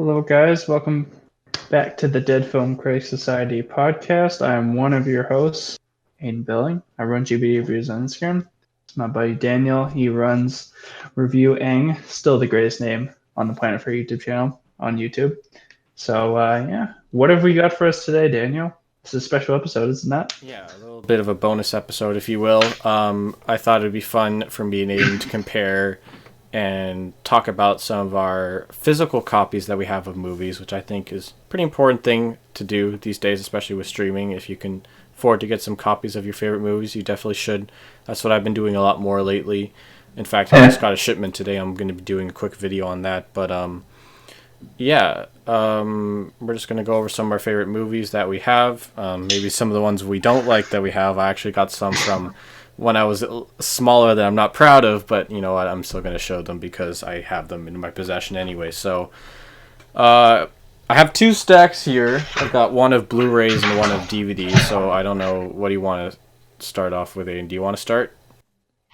Hello, guys. Welcome back to the Dead Film Critics Society podcast. I am one of your hosts, Aiden Billing. I run GBD Reviews on Instagram. It's my buddy Daniel. He runs Review Eng, still the greatest name on the planet for a YouTube channel on YouTube. So, what have we got for us today, Daniel? This is a special episode, isn't that? Yeah, a little bit of a bonus episode, if you will. I thought it'd be fun for me and Aiden to compare and talk about some of our physical copies that we have of movies, which I think is a pretty important thing to do these days, especially with streaming. If you can afford to get some copies of your favorite movies, you definitely should. That's what I've been doing a lot more lately. In fact, I just got a shipment today. I'm going to be doing a quick video on that. But we're just going to go over some of our favorite movies that we have. Maybe some of the ones we don't like that we have. I actually got some from when I was smaller that I'm not proud of, but you know what, I'm still going to show them because I have them in my possession anyway. So I have two stacks here. I've got one of Blu-rays and one of DVDs, so I don't know, what do you want to start off with, Aiden? Do you want to start?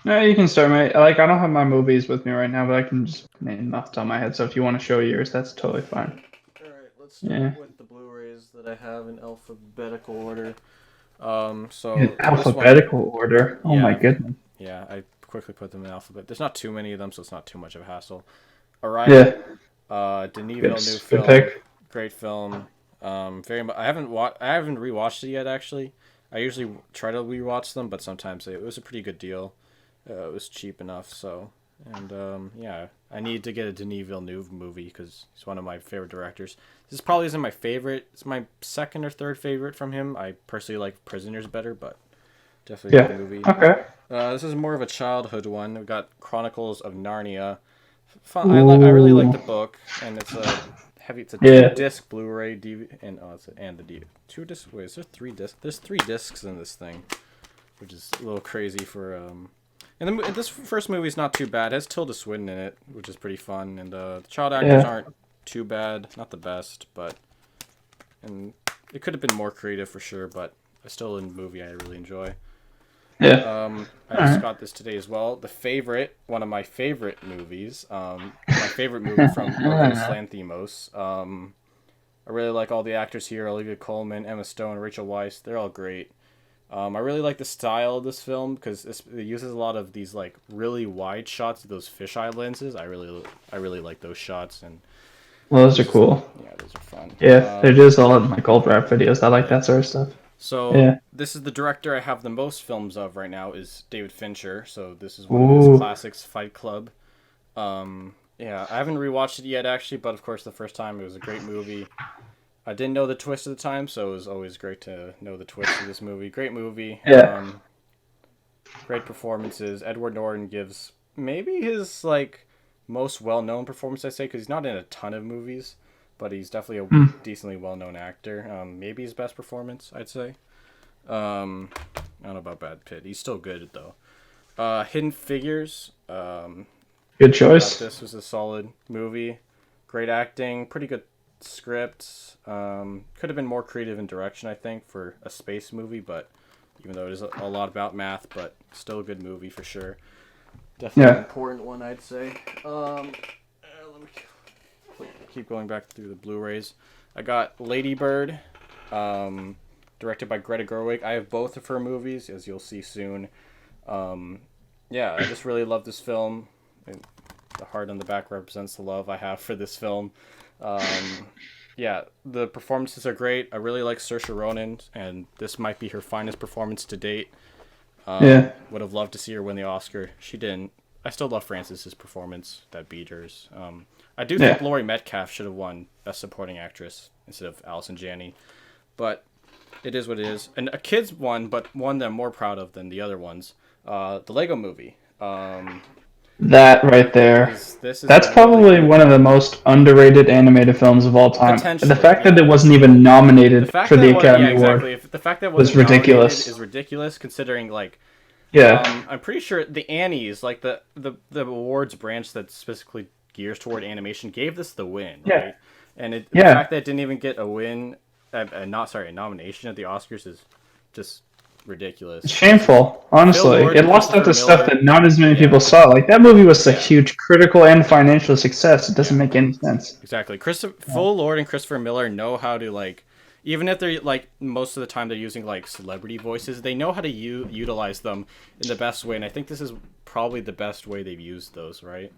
No, you can start, mate. I don't have my movies with me right now, but I can just name them off the top of my head. So if you want to show yours, that's totally fine. Alright, let's start with the Blu-rays that I have in alphabetical order. In alphabetical order. Oh yeah, my goodness. Yeah, I quickly put them in alphabet. There's not too many of them, so it's not too much of a hassle. Arrival, Denis Villeneuve film, pick. great film. Very much. I haven't rewatched it yet. Actually, I usually try to rewatch them, but sometimes it was a pretty good deal. It was cheap enough, so I need to get a Denis Villeneuve movie because he's one of my favorite directors. This probably isn't my favorite. It's my second or third favorite from him. I personally like Prisoners better, but definitely a good movie. Okay. This is more of a childhood one. We've got Chronicles of Narnia. Fun. I really like the book, and it's a heavy. It's a two-disc Blu-ray DVD, and the DVD. Two disc. Wait, is there three discs? There's three discs in this thing, which is a little crazy for And this first movie is not too bad. It has Tilda Swinton in it, which is pretty fun, and the child actors aren't too bad. Not the best, and it could have been more creative for sure. But still a movie I really enjoy. Yeah. I just got this today as well. One of my favorite movies. My favorite movie from Yorgos Lanthimos. I really like all the actors here: Olivia Colman, Emma Stone, Rachel Weisz. They're all great. I really like the style of this film because it uses a lot of these like really wide shots, those fisheye lenses. I really like those shots, and well, those are cool. Yeah, those are fun. Yeah, they're just all in my gold rap videos. I like that sort of stuff. So this is the director I have the most films of right now is David Fincher. So this is one of his classics, Fight Club. I haven't rewatched it yet actually, but of course the first time it was a great movie. I didn't know the twist at the time, so it was always great to know the twist of this movie. Great movie. Yeah. Great performances. Edward Norton gives maybe his most well-known performance, I say, because he's not in a ton of movies, but he's definitely a decently well-known actor. Maybe his best performance, I'd say. I don't know about Brad Pitt. He's still good though. Hidden Figures. Good choice. This was a solid movie. Great acting. Pretty good script. Could have been more creative in direction, I think, for a space movie, but even though it is a lot about math, but still a good movie for sure. Definitely an important one, I'd say. Let me keep going back through the Blu-rays. I got Lady Bird, directed by Greta Gerwig. I have both of her movies, as you'll see soon. I just really love this film. The heart on the back represents the love I have for this film. The performances are great. I really like Saoirse Ronan, and this might be her finest performance to date. Would have loved to see her win the Oscar. She didn't. I still love Frances' performance. That beat hers. I do think Laurie Metcalf should have won Best Supporting Actress instead of Allison Janney, but it is what it is. And a kid's one, but one that I'm more proud of than the other ones. The Lego Movie. That right there. That's probably one of the most underrated animated films of all time. And the fact that it wasn't even nominated for the Academy Award the fact that it was ridiculous. Is ridiculous considering Yeah. I'm pretty sure the Annies, like the awards branch that specifically gears toward animation, gave this the win. Yeah. Right? And the fact that it didn't even get a win, a nomination at the Oscars is just ridiculous. It's shameful, honestly. Lord It and lost out Christopher to stuff Miller. that not as many Yeah. people saw. Like that movie was a Yeah. huge critical and financial success. It doesn't Yeah. make any sense. Exactly. Yeah. Phil Lord and Christopher Miller know how to like, even if they're like most of the time they're using like celebrity voices, they know how to utilize them in the best way. And I think this is probably the best way they've used those, right?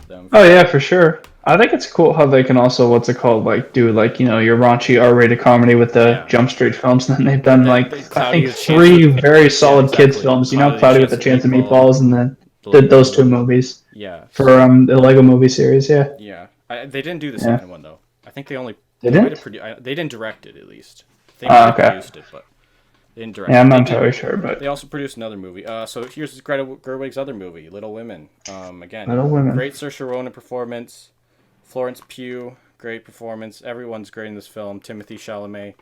Them. Oh yeah, for sure. I think it's cool how they can also what's it called like do like your raunchy R-rated comedy with the Yeah. Jump Street films, and then they've And done then like the I Cloudy think with a Chance of, 3 very yeah, solid kids exactly. films. Cloudy Cloudy with a Chance of Meatballs, and then The did Lego those 2 Movie. movies Yeah. for the Lego Movie series. Yeah, Yeah. They didn't do the yeah. second one though. I think they They might have didn't. produced. They didn't direct it at least. They might have Okay. produced it, but they didn't direct Yeah, it. I'm They not did. entirely sure, but They also produced another movie. So here's Greta Gerwig's other movie, Little Women. Again, Little Women. great Saoirse Ronan performance. Florence Pugh, great performance. Everyone's great in this film. Timothy Chalamet.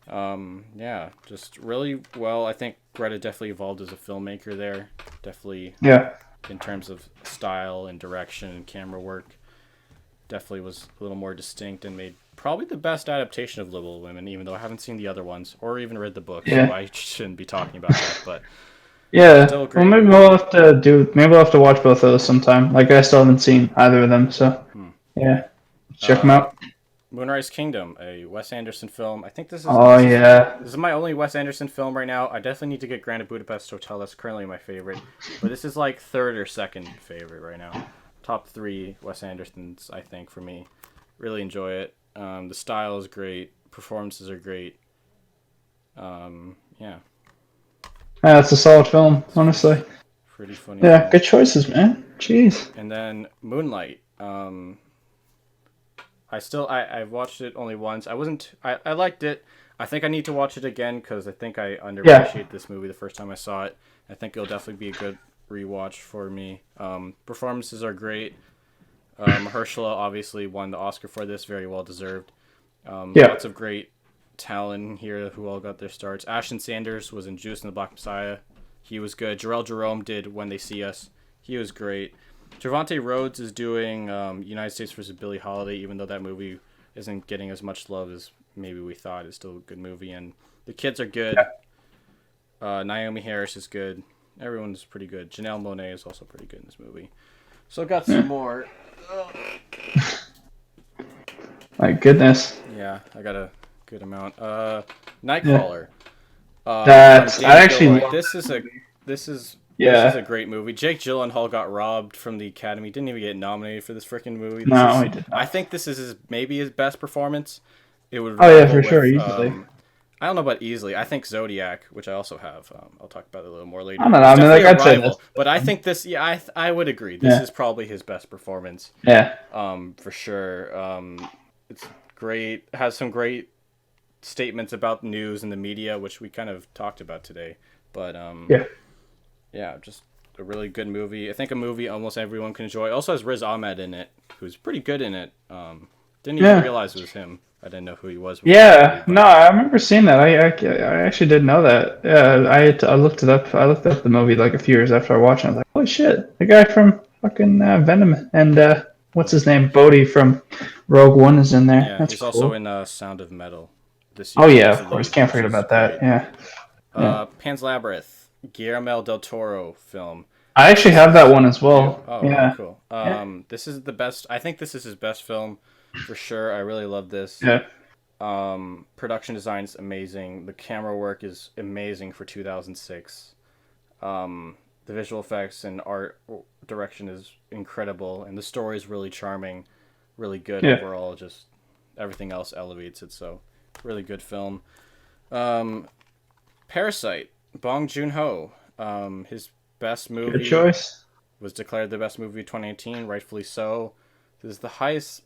Yeah, just really well. I think Greta definitely evolved as a filmmaker there. Definitely Yeah. in terms of style and direction and camera work. Definitely was a little more distinct and made probably the best adaptation of Little Women, even though I haven't seen the other ones or even read the book, Yeah. so I shouldn't be talking about that. But Yeah. still a Well, great maybe movie. we'll have to maybe we'll have to watch both of those sometime. Like I still haven't seen either of them, so yeah, check them Uh, out. Moonrise Kingdom, a Wes Anderson film. I think Oh yeah. this is my only Wes Anderson film right now. I definitely need to get Grand Budapest Hotel. That's currently my favorite, but this is like third or second favorite right now. Top 3 Wes Andersons, I think, for me. Really enjoy it. The style is great. Performances are great. Yeah, Yeah, it's a solid film, honestly. pretty funny Yeah, film. good choices, man. Jeez. And then Moonlight. I watched it only once. I liked it. I think I need to watch it again because I think I underappreciated this movie the first time I saw it. I think it'll definitely be a good rewatch for me. Performances are great. Mahershala obviously won the Oscar for this, very well deserved. Yeah. Lots of great talent here who all got their starts. Ashton Sanders was in Juice and the Black Messiah. He was good. Jarrell Jerome did When They See Us. He was great. Javante Rhodes is doing United States vs. Billie Holiday, even though that movie isn't getting as much love as maybe we thought. It's still a good movie, and the kids are good. Naomi Harris is good. Everyone's pretty good. Janelle Monáe is also pretty good in this movie. So I've got some more. My goodness. Yeah, I got a good amount. Nightcrawler. That's from I Danny actually Gilroy. This is yeah. a great movie. Jake Gyllenhaal got robbed from the Academy. Didn't even get nominated for this freaking movie. No, he did not. I think this is maybe his best performance. It would. Oh yeah, rival for sure, with, easily. I don't know about easily. I think Zodiac, which I also have. I'll talk about it a little more later. I don't know. I It's mean, like definitely I'd a say rival, this. but I think this. Yeah, I would agree. This is probably his best performance. Yeah. For sure. It's great. Has some great statements about news and the media, which we kind of talked about today. But yeah, just a really good movie. I think a movie almost everyone can enjoy. Also has Riz Ahmed in it, who's pretty good in it. Didn't even realize it was him. I didn't know who he was. Yeah, no, I remember seeing that. I actually didn't know that. Yeah, I looked it up. I looked up the movie like a few years after I watched it. I was like, holy shit, the guy from fucking Venom and what's his name, Bodhi from Rogue One is in there. Yeah, That's he's cool. also in Sound of Metal. This year. Oh yeah, of course, can't forget about that. Great. Yeah, Pan's Labyrinth, Guillermo del Toro film. I actually have that one as well. Oh, yeah, cool. This is the best. I think this is his best film, for sure. I really love this. yeah, Production design is amazing. The camera work is amazing for 2006. The visual effects and art direction is incredible, and the story is really charming, really good overall. Just everything else elevates it. So, really good film. Parasite, Bong Joon-ho. His best movie. good choice. Was declared the best movie of 2018, rightfully so. This is the highest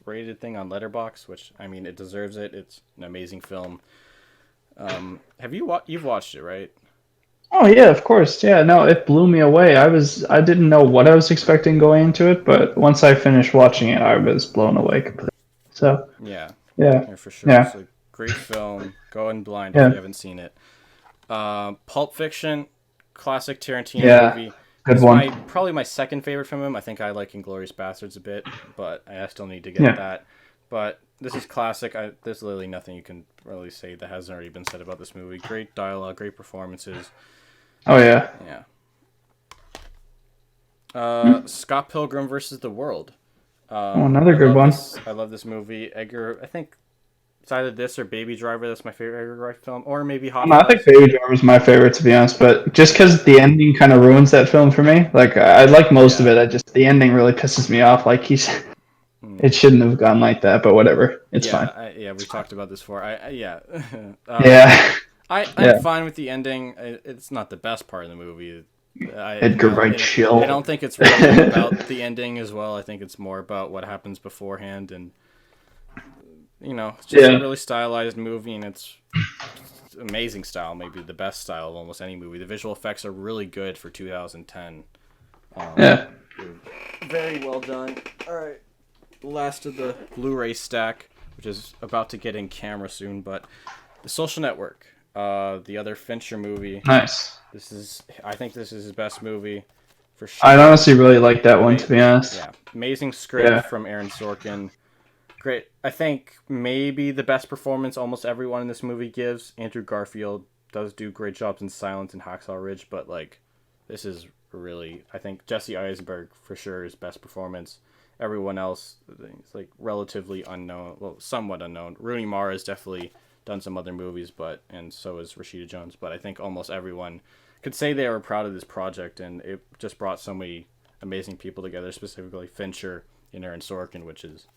rated thing on Letterboxd, which I mean it deserves it. It's an amazing film. Have you've watched it, right? Oh yeah, of course. Yeah, no, it blew me away. I didn't know what I was expecting going into it, but once I finished watching it, I was blown away completely. So Yeah, yeah, for sure. yeah, It's a great film. Go in blind Yeah. if you haven't seen it. Pulp Fiction, classic Tarantino Yeah. movie. good It's one. probably my second favorite from him. I think I like Inglourious Bastards a bit, but I still need to get Yeah. that. But this is classic. There's literally nothing you can really say that hasn't already been said about this movie. Great dialogue, great performances. Oh yeah. Yeah. Scott Pilgrim versus the World. Oh, another good one. I love this movie. Edgar, I think it's either this or Baby Driver. That's my favorite Edgar Wright film, or maybe Hot I Fuzz. think Baby Driver is my favorite, to be honest. But just because the ending kind of ruins that film for me. Like I like most of it. The ending really pisses me off. Like it shouldn't have gone like that. But whatever, it's fine. We talked about this before. Yeah. I'm fine with the ending. It's not the best part of the movie. Edgar Wright chill. I don't think it's really about the ending as well. I think it's more about what happens beforehand, and it's just a really stylized movie, and it's amazing style, maybe the best style of almost any movie. The visual effects are really good for 2010. Very well done. All right, last of the Blu-ray stack, which is about to get in camera soon, but The Social Network, the other Fincher movie. Nice. I think this is his best movie, for sure. I honestly really like that one, to be honest. Yeah, amazing script from Aaron Sorkin. Great. I think maybe the best performance almost everyone in this movie gives. Andrew Garfield does do great jobs in Silence and Hacksaw Ridge, but this is really, I think Jesse Eisenberg for sure is best performance. Everyone else is relatively unknown, well, somewhat unknown. Rooney Mara has definitely done some other movies, and so has Rashida Jones. But I think almost everyone could say they were proud of this project, and it just brought so many amazing people together, specifically Fincher and Aaron Sorkin, which is.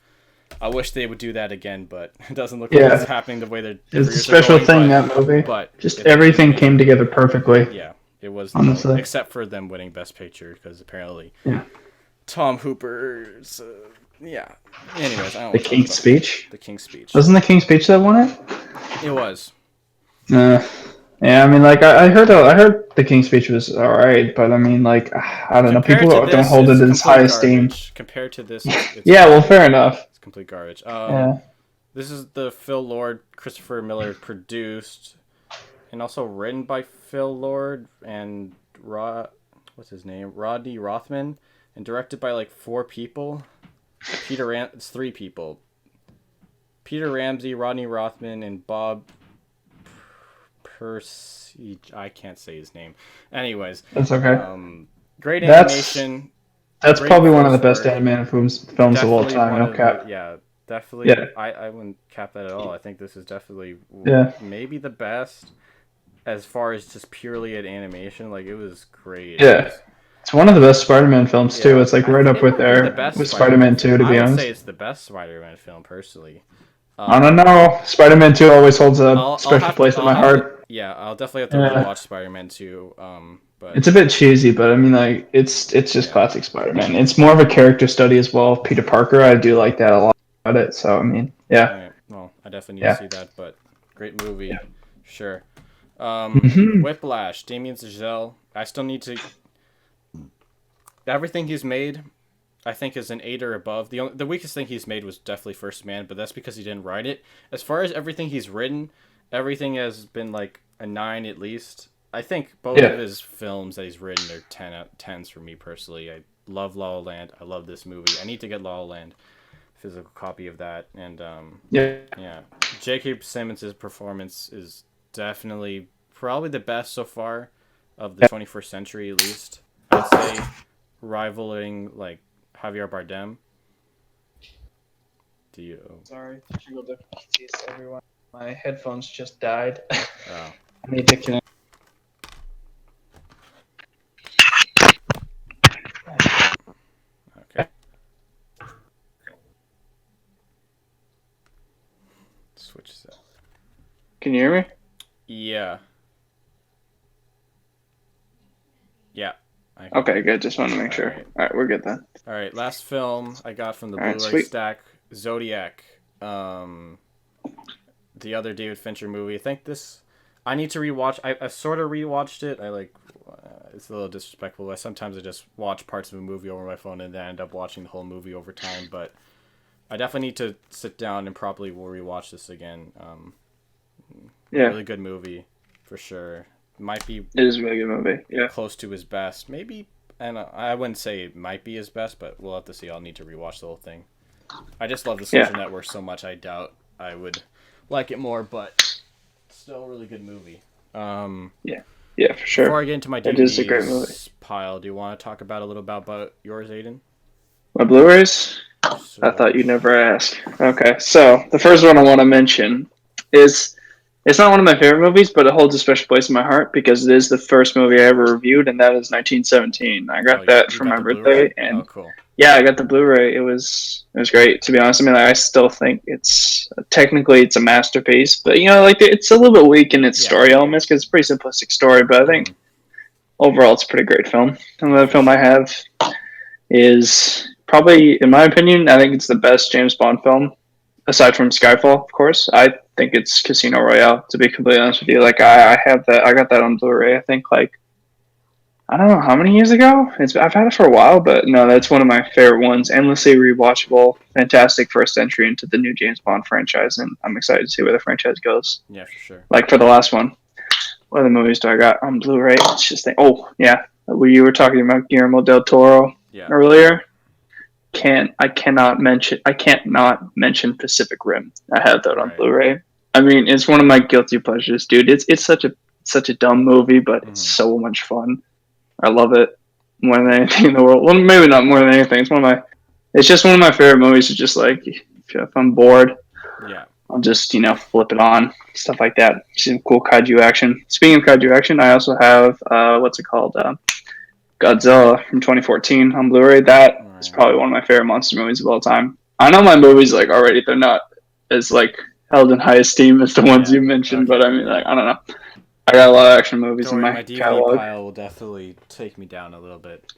I wish they would do that again, but it doesn't look like it's happening the way they're. It's a special thing, that movie. But just everything came together perfectly. Yeah, it was honestly, except for them winning Best Picture because apparently, Tom Hooper's. Anyways, I don't. The King's Speech. The King's Speech. Wasn't the King's Speech that won it? It was. Yeah, I mean, I heard the King's Speech was alright, but I mean, I don't know, people don't hold it in its high esteem. Compared to this, well, fair enough. It's complete garbage. This is the Phil Lord, Christopher Miller produced, and also written by Phil Lord and what's his name, Rodney Rothman, and directed by 4 people. It's 3 people. Peter Ramsey, Rodney Rothman, and Bob. I can't say his name. Anyways, that's okay. Great animation. That's probably one of the best animated films of all time. No cap. Yeah, definitely. Yeah. I wouldn't cap that at all. I think this is definitely maybe the best as far as just purely at animation. It was great. Yeah. It's one of the best Spider-Man films too. It's right up with Spider-Man 2, to be honest. I would say it's the best Spider-Man film personally. I don't know. Spider-Man 2 always holds a special place in my heart. I'll definitely have to rewatch Spider-Man 2. But it's a bit cheesy, but I mean, it's just classic Spider-Man. It's more of a character study as well. Peter Parker, I do like that a lot about it. So I mean, Right. Well, I definitely need to see that, but great movie, sure. Whiplash, Damien Chazelle. I still need to. Everything he's made, I think, is an 8 or above. The weakest thing he's made was definitely First Man, but that's because he didn't write it. As far as everything he's written, everything has been a 9 at least. I think both of his films that he's written are 10 out of 10s for me personally. I love La La Land. I love this movie. I need to get La La Land, physical copy of that. And J.K. Simmons' performance is definitely probably the best so far of the 21st century, at least. I'd say rivaling Javier Bardem. Sorry, technical difficulties, everyone. My headphones just died. Oh. I need to connect. Okay. Switch that. Can you hear me? Yeah. Yeah. Okay, good. Just want to make sure. All right, we're good then. All right, last film I got from the Blu-ray stack, Zodiac. The other David Fincher movie. I think I need to rewatch. I sort of rewatched it. It's a little disrespectful. Sometimes I just watch parts of a movie over my phone and then end up watching the whole movie over time. But I definitely need to sit down and properly rewatch this again. Really good movie for sure. It is a really good movie. Yeah. Close to his best. Maybe, and I wouldn't say it might be his best, but we'll have to see. I'll need to rewatch the whole thing. I just love the Yeah. Social Network so much. I doubt I would like it more, but still a really good movie. Yeah. Yeah, for Before sure. I get into my It is a great movie. DVDs pile, do you want to talk about a little about yours, Aiden? My Blu-rays? I thought Sure. you'd never ask. Okay, so the first one I want to mention is it's not one of my favorite movies, but it holds a special place in my heart because it is the first movie I ever reviewed, and that is 1917. I Oh, got that you for got my the Blu-ray? birthday, Oh, and cool. yeah, I got the Blu-ray. It was great, to be honest. I mean, like, I still think it's technically it's a masterpiece, but like it's a little bit weak in its Yeah. story elements because it's a pretty simplistic story. But I think overall it's a pretty great film. Yeah, Another for film I sure. have is probably, in my opinion, I think it's the best James Bond film aside from Skyfall, of course. I think it's Casino Royale. To be completely honest with you, like I have that. I got that on Blu-ray. I think like I don't know how many years ago. I've had it for a while, but no, that's one of my favorite ones. Endlessly rewatchable, fantastic first entry into the new James Bond franchise, and I'm excited to see where the franchise goes. Yeah, for sure. Like for the last one, what other movies do I got on Blu-ray? It's just oh yeah, you were talking about Guillermo del Toro Yeah. earlier. I can't not mention Pacific Rim. I have that on Right. Blu-ray. I mean, it's one of my guilty pleasures, dude. It's such a dumb movie, but it's Mm-hmm. so much fun. I love it more than Yeah. anything in the world. Well, maybe not more than anything. It's just one of my favorite movies. It's just like if I'm bored, Yeah. I'll just flip it on, stuff like that. Some cool kaiju action. Speaking of kaiju action, I also have what's it called? Godzilla from 2014 on Blu-ray. That is Right. probably one of my favorite monster movies of all time. I know my movies like already they're not as like held in high esteem as the ones Yeah. you mentioned, but Okay. I mean like Yeah. I don't know. I got a lot of action movies Don't in worry, my my DVD catalog. pile will definitely take me down a little bit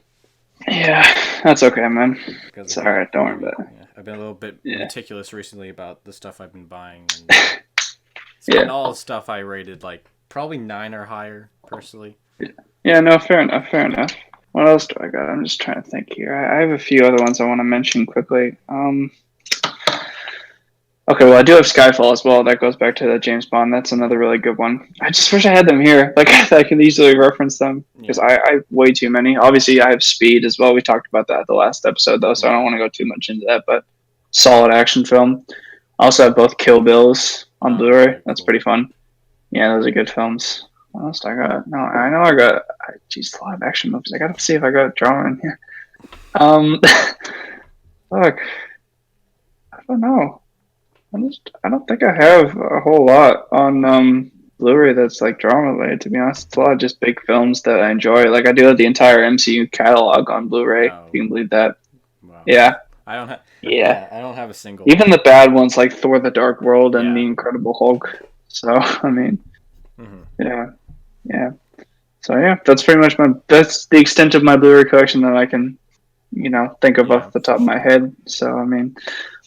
Yeah, that's okay, man. because It's of all that right. Don't worry movie. about it. Yeah. I've been a little bit Yeah, meticulous recently about the stuff I've been buying, and it's been yeah, all stuff I rated like probably 9 or higher personally. yeah. No, fair enough. Fair enough. What else do I got? I'm just trying to think here. I have a few other ones I want to mention quickly. Okay, well, I do have Skyfall as well. That goes back to the James Bond. That's another really good one. I just wish I had them here. Like, I could easily reference them because Yeah. I have way too many. Obviously, I have Speed as well. We talked about that at the last episode, though, so I don't Yeah. want to go too much into that. But solid action film. I also have both Kill Bills on Oh, Blu-ray. okay, That's cool. pretty fun. Yeah, those are good films. What else do I got? No, I know I got. Geez, a lot of action movies. I got to see if I got drama in here. Um, Look, I don't know. I don't think I have a whole lot on Blu-ray that's like drama related. To be honest, it's a lot of just big films that I enjoy. Like I do have the entire MCU catalog on Blu-ray. If Oh, you can believe that. wow. Yeah, I don't have. yeah. Yeah, I don't have a single Even one. the bad ones like Thor: The Dark World and The Yeah. Incredible Hulk. So I mean, Hmm. yeah, yeah. So yeah, that's pretty much that's the extent of my Blu-ray collection that I can think of Yeah, off the top for of my sure. head. So I mean,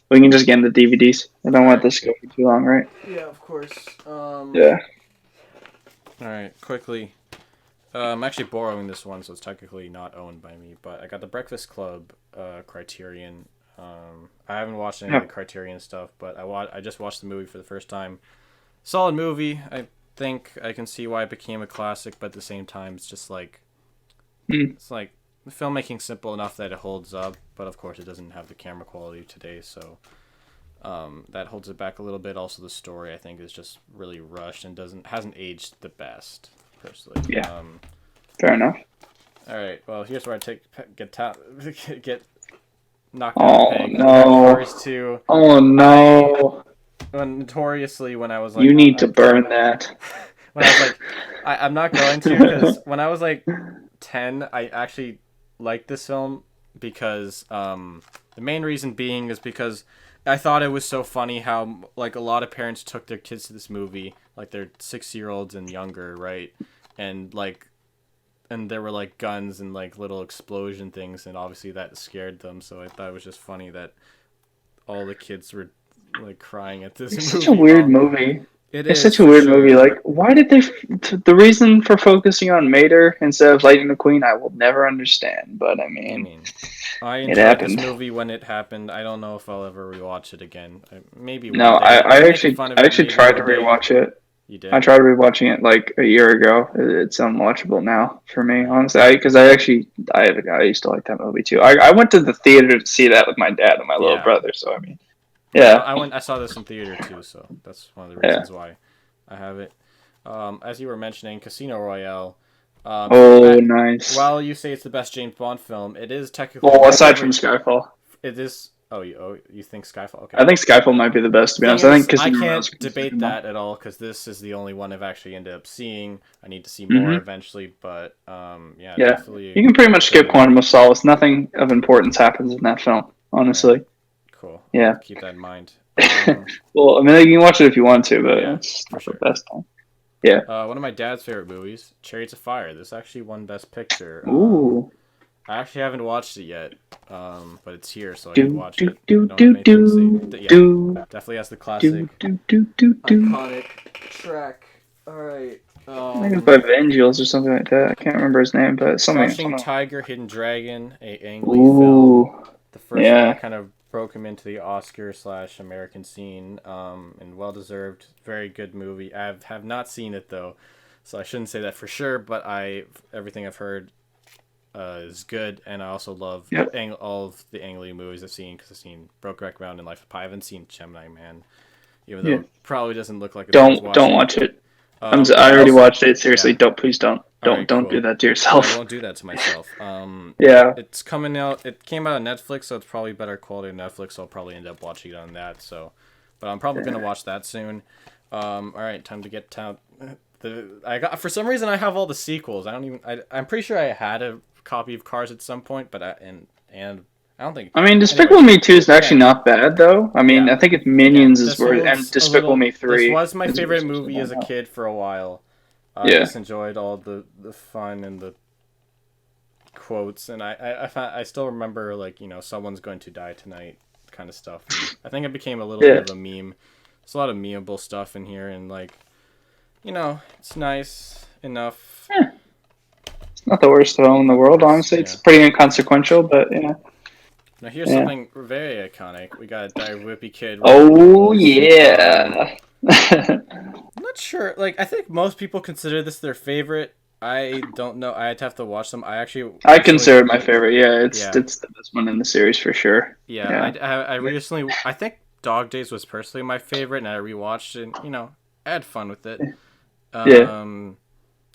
we can just get into DVDs. I don't All want right. this to go for too long, right? Yeah, of course. Yeah. All right, quickly. I'm actually borrowing this one, so it's technically not owned by me. But I got the Breakfast Club Criterion. I haven't watched any of the Yeah. Criterion stuff, but I just watched the movie for the first time. Solid movie. I think I can see why it became a classic, but at the same time, it's just like Mm. it's like the filmmaking simple enough that it holds up, but of course it doesn't have the camera quality today, so that holds it back a little bit. Also, the story I think is just really rushed and hasn't aged the best, personally. Yeah. Fair enough. All right. Well, here's where I get knocked down a Oh peg. I got no. Cars 2. Oh I no. notoriously when I was You like need to burn that. when I was like I'm not going to because when I was like 10, I actually liked this film because the main reason being is because I thought it was so funny how like a lot of parents took their kids to this movie, like their 6-year-olds and younger, right? And there were like guns and like little explosion things, and obviously that scared them. So I thought it was just funny that all the kids were like crying at this It's such a movie. weird Well, movie. it It's is such a for weird movie. sure. Like, why did the reason for focusing on Mater instead of Lightning McQueen, I will never understand. But I I mean, mean, I it enjoyed this happened. movie when it happened. I don't know if I'll ever rewatch it again. Maybe No, one day. I I'm making actually fun of I it. actually Maybe tried to one day. rewatch it. You did? I tried rewatching it like a year ago. It's unwatchable now for me, Right. honestly. Because I used to like that movie too. I went to the theater to see that with my dad and my little Yeah. brother. So I mean, Yeah, yeah, I saw this in theater too, so that's one of the yeah. reasons why I have it. As you were mentioning, Casino Royale. Oh, nice. While you say it's the best James Bond film, it is technically Well, my aside from favorite. Skyfall, It is. You think Skyfall? Okay. I think Skyfall might be the best. To be Thing honest, I think is, I Casino Royale is can't debate considered more. that at all because this is the only one I've actually ended up seeing. I need to see more Hmm. eventually, but yeah, Yeah, definitely a you can pretty much good skip movie. Quantum of Solace. Nothing of importance happens in that film, All right, honestly. cool. Yeah. I'll keep that in mind. Well, I mean, you can watch it if you want to, but Yeah, it's for not the sure. best time. Yeah. One of my dad's favorite movies, Chariots of Fire. This actually won Best Picture. Ooh. I actually haven't watched it yet, but it's here, so I can Do watch do it. I do don't have do anything to say. do Yeah, do definitely has the do classic, do do do do. iconic track. All right. I think it's by Vangelis or something like that. I can't remember his name, but Crouching something. Tiger, Hidden Dragon, a Ang Lee film. Ooh. The first one that Yeah. kind of broke him into the Oscar / American scene, and well deserved. Very good movie. I have not seen it though, so I shouldn't say that for sure. But everything I've heard is good, and I also love Yep. all of the Ang Lee movies I've seen because I've seen Brokeback Mountain and Life of Pi. I haven't seen Gemini Man, even though Yeah. it probably doesn't look like it's worth Don't watching. watch it. I I already also watched it. Seriously, yeah. don't please don't All right, don't do cool. that to I yourself. won't do that to myself. Yeah. It's coming out. It came out on Netflix, so it's probably better quality on Netflix. So I'll probably end up watching it on that. So, but I'm probably gonna watch that soon. All right, time to get to I got for some reason I have all the sequels. I'm pretty sure I had a copy of Cars at some point, but and I don't think. I mean, Despicable Anyways, Me 2 is yeah, actually not bad though. I mean, yeah. I think it's Again, Minions is this where, and was a Despicable little. Me This 3 was my is where favorite it's supposed to movie as a go. kid for a while. I Yeah. just enjoyed all the fun and the quotes, and I still remember like someone's going to die tonight kind of stuff. And I think it became a little bit Yeah. of a meme. There's a lot of memeable stuff in here, and like it's nice enough. It's not the worst film in the Not the world, worst, honestly. It's yeah. pretty inconsequential, but yeah. Now here's Yeah. something very iconic. We got Dire Whippy Kid, Rubber Oh Nipples. yeah. I'm not sure. Like I think most people consider this their favorite. I don't know. I'd have to watch them. I actually I recently. consider it my favorite. Yeah, Yeah. it's the best one in the series for sure. Yeah, Yeah. I recently I think Dog Days was personally my favorite, and I rewatched it. And, I had fun with it. Yeah.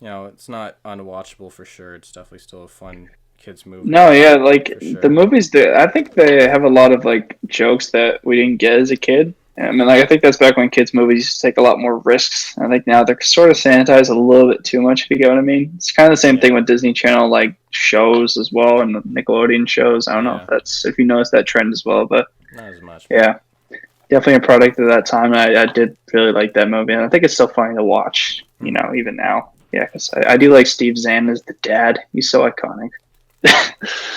It's not unwatchable for sure. It's definitely still a fun kids movie No, yeah, like for the sure. movies that I think they have a lot of like jokes that we didn't get as a kid. I mean, like I think that's back when kids' movies used to take a lot more risks. I think now they're sort of sanitized a little bit too much, if you get what I mean. It's kind of the same thing Yeah, with Disney Channel like shows as well and the Nickelodeon shows. I don't know yeah, if you noticed that trend as well, but not as much, but yeah, definitely a product of that time. I did really like that movie, and I think it's still funny to watch. Even now. Yeah, because I do like Steve Zahn as the dad. He's so iconic.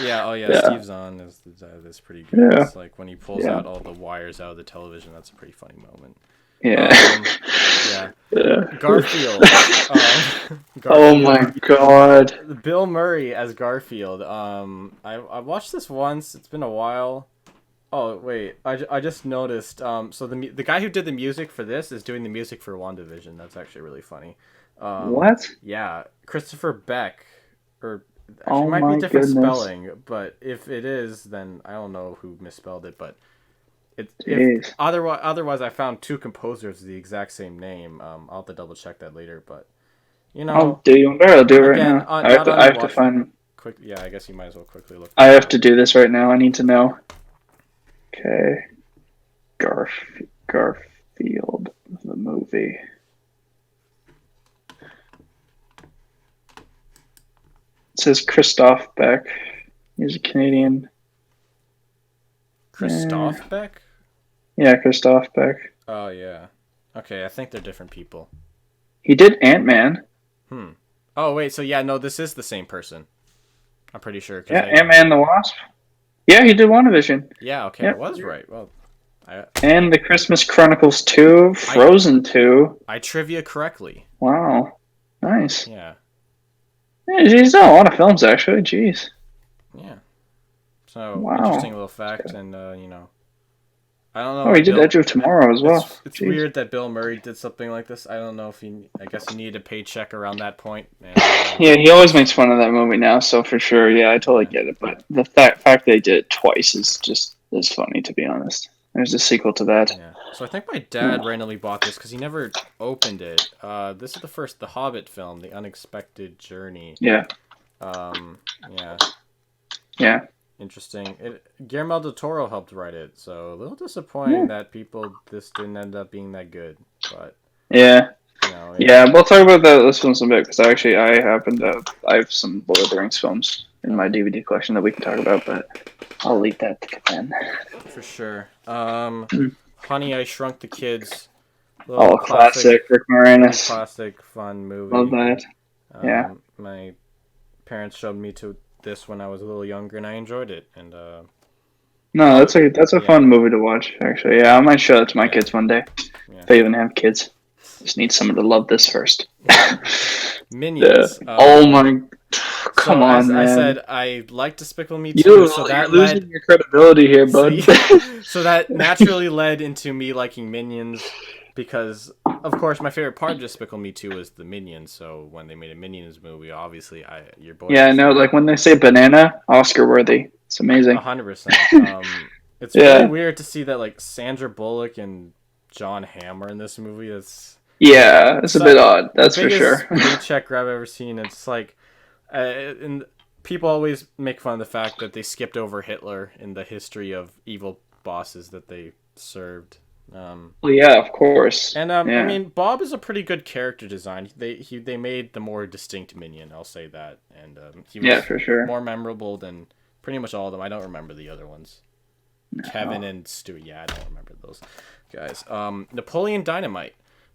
yeah, oh yeah, Yeah, Steve Zahn is pretty good. yeah, It's like when he pulls yeah, out all the wires out of the television. That's a pretty funny moment. yeah. Yeah, Yeah. Garfield. Oh my Garfield. god. Bill Murray as Garfield. I watched this once. It's been a while. Oh wait, I just noticed. So the guy who did the music for this is doing the music for WandaVision. That's actually really funny. What? Yeah, Christopher Beck, or actually Oh it might be my different goodness. spelling, but if it is, then I don't know who misspelled it. But if Jeez. otherwise I found two composers with the exact same name. I'll have to double check that later, but you I'll know, do you better. I'll do it right again, now. not I have to unwatch. find. Quick, yeah, I guess you might as well quickly look I that have up. to do this right now. I need to know. Okay. Garfield the movie. It says Christoph Beck. He's a Canadian. Christoph Beck? Yeah, Christoph Beck. Oh yeah. Okay, I think they're different people. He did Ant-Man. Oh wait, so yeah, no, this is the same person. I'm pretty sure. Yeah, Ant-Man the Wasp. Yeah, he did WandaVision. Yeah, okay, I Yep. was right. Well, I And the Christmas Chronicles 2, Frozen 2. I trivia correctly. Wow. Nice. Yeah. Yeah, he's done a lot of films, actually. Jeez. Yeah. So Wow. interesting little fact, and I don't know. Oh, he did Edge of Tomorrow as well. It's Jeez. weird that Bill Murray did something like this. I don't know if he. I guess he needed a paycheck around that point. And, Yeah, he always makes fun of that movie now, so for sure, yeah, I totally get it. But the fact that they did it twice is funny, to be honest. There's a sequel to that. Yeah. So I think my dad randomly bought this because he never opened it. This is the Hobbit film, The Unexpected Journey. Yeah. Yeah. Yeah. Interesting. Guillermo del Toro helped write it, so a little disappointing that this didn't end up being that good. But yeah, no, yeah, we'll talk about this film some bit because I have some Lord of the Rings films in my DVD collection that we can talk about, but I'll leave that to then. For sure. Honey, I Shrunk the Kids. Classic Rick Moranis. Classic fun movie. Love that. Yeah. My parents showed me to this when I was a little younger, and I enjoyed it. And no, that's a fun movie to watch. Actually, yeah, I might show it to my kids one day. Yeah. If they even have kids, just need someone to love this first. Minions. Oh my! Come on, man. I said I like Despicable Me too, you're losing your credibility here, bud. So that naturally led into me liking Minions. Because, of course, my favorite part of Despicable Me 2 was the Minions. So when they made a Minions movie, obviously, your boy. Yeah, no, like when they say banana, Oscar worthy. It's amazing. 100%. It's really weird to see that like Sandra Bullock and John Hamm are in this movie. It's a bit odd. That's for sure. Paycheck grab I've ever seen. It's like, and people always make fun of the fact that they skipped over Hitler in the history of evil bosses that they served. Well, yeah, of course. And I mean, Bob is a pretty good character design. They made the more distinct Minion. I'll say that, and he was for sure more memorable than pretty much all of them. I don't remember the other ones. No. Kevin and Stu. Yeah, I don't remember those guys. Napoleon Dynamite.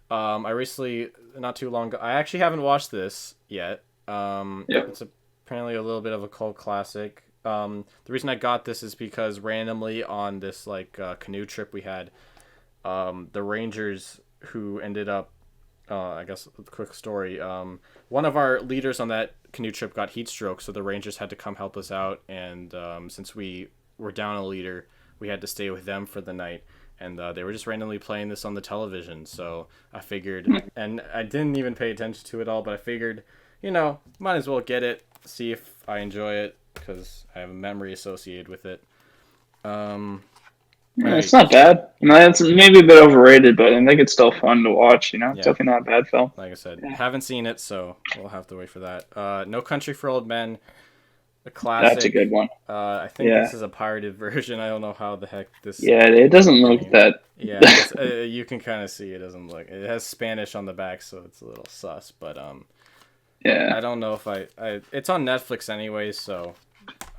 I recently, not too long ago, I actually haven't watched this yet. It's apparently a little bit of a cult classic. The reason I got this is because randomly on this canoe trip we had. The Rangers who ended up, I guess, a quick story. One of our leaders on that canoe trip got heat stroke, so the Rangers had to come help us out. And since we were down a leader, we had to stay with them for the night. And they were just randomly playing this on the television. So I figured, and I didn't even pay attention to it all, but I figured, might as well get it, see if I enjoy it, because I have a memory associated with it. It's not bad. It's maybe a bit overrated, but I think it's still fun to watch. It's definitely not a bad film. Like I said, haven't seen it, so we'll have to wait for that. No Country for Old Men, a classic. That's a good one. I think this is a pirated version. I don't know how the heck this. Yeah, it doesn't look that. Yeah, you can kind of see it doesn't look. It has Spanish on the back, so it's a little sus. But yeah, I don't know if it's on Netflix anyways, so.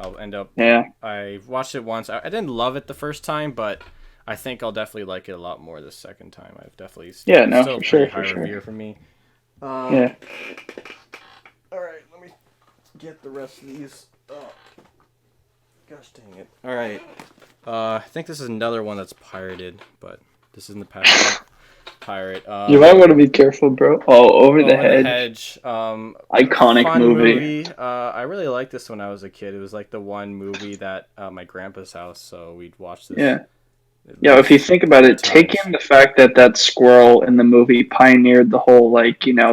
I'll end up. Yeah. I watched it once. I didn't love it the first time, but I think I'll definitely like it a lot more the second time. I've definitely still for sure, high review for me. Yeah. All right, let me get the rest of these. Oh, gosh dang it! All right. I think this is another one that's pirated, but this isn't the past. Pirate. You might want to be careful, bro. Oh, Over the Hedge. Iconic movie. I really liked this when I was a kid. It was like the one movie that my grandpa's house, so we'd watch this. Yeah. Yeah, if you think about it, taking the fact that squirrel in the movie pioneered the whole